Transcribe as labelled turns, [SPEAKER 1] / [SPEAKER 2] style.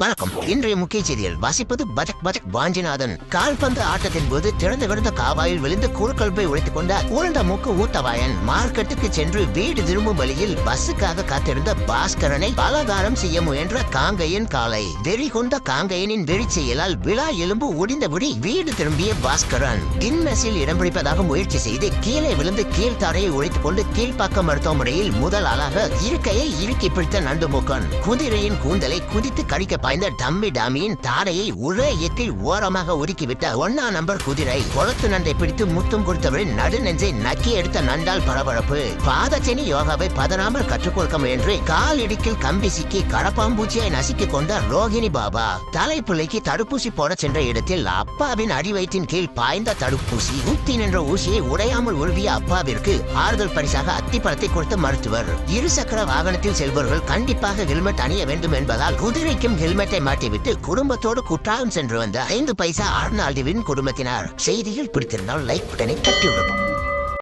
[SPEAKER 1] வணக்கம். இன்றைய முக்கிய செய்திகள் வாசிப்பது பஜக் பஜக் வாஞ்சிநாதன். கால்பந்து ஆட்டத்தின் போது திறந்து கிடந்த காவாயில் விழுந்து கூறுகல்பை உடைத்துக் கொண்ட உருண்ட மூக்கு ஊத்தவாயன் மார்க்கெட்டுக்கு சென்று வீடு திரும்பும் வழியில் பஸ்ஸுக்காக காத்திருந்த பாஸ்கரனை பலகாரம் செய்ய முயன்ற காங்கையின் காலை. வெறி கொண்ட காங்கையனின் வெறிச்செயலால் விழா எலும்பு ஒடிந்தபடி வீடு திரும்பிய பாஸ்கரன் கின்னஸில் இடம் பிடிப்பதாக முயற்சி செய்து கீழே விழுந்து கீழ்த்தாரையை உடைத்துக் கொண்டு கீழ்ப்பாக்கம் மருத்துவமனையில் முதல் ஆளாக இருக்கையை இறுக்கி பிடித்த நண்டுமூக்கன். குதிரையின் கூந்தலை குதித்து கடிக்க பாய்ந்த டம்மி டாமியின் தாரையை ஒரே எத்தில் ஓரமாக ஒதுக்கிவிட்ட 1 நம்பர் குதிரை கொளத்து நண்டை பிடித்து முத்தும் கொடுத்தவரை நடு நெஞ்சை நக்கி எடுத்த நண்டால் பரபரப்பு. பாதச்சனி யோகாவை பதறாமல் கற்றுக் கொடுக்க முயன்று கால் இடுக்கில் கம்பி சிக்கி கடப்பாம்பூச்சியை நசுக்கிக் கொண்ட ரோகிணி பாபா. தலைப்பிள்ளைக்கு தடுப்பூசி போட சென்ற இடத்தில் அப்பாவின் அடிவயிற்றின் கீழ் பாய்ந்த தடுப்பூசி ஊத்தி நின்ற ஊசியை உடையாமல் உருவிய அப்பாவிற்கு ஆறுதல் பரிசாக அத்திப்பழத்தை கொடுத்த மருத்துவர். இருசக்கர வாகனத்தில் செல்பவர்கள் கண்டிப்பாக ஹெல்மெட் அணிய வேண்டும் என்பதால் குதிரைக்கும் ஹெல்மெட்டை மாட்டிவிட்டு குடும்பத்தோடு குற்றாலம் சென்று வந்த 5 பைசா ஆர்னால்டுவின் குடும்பத்தினர். செய்திகள் பிடித்திருந்தால் லைக் பட்டனை தட்டிவிடும்.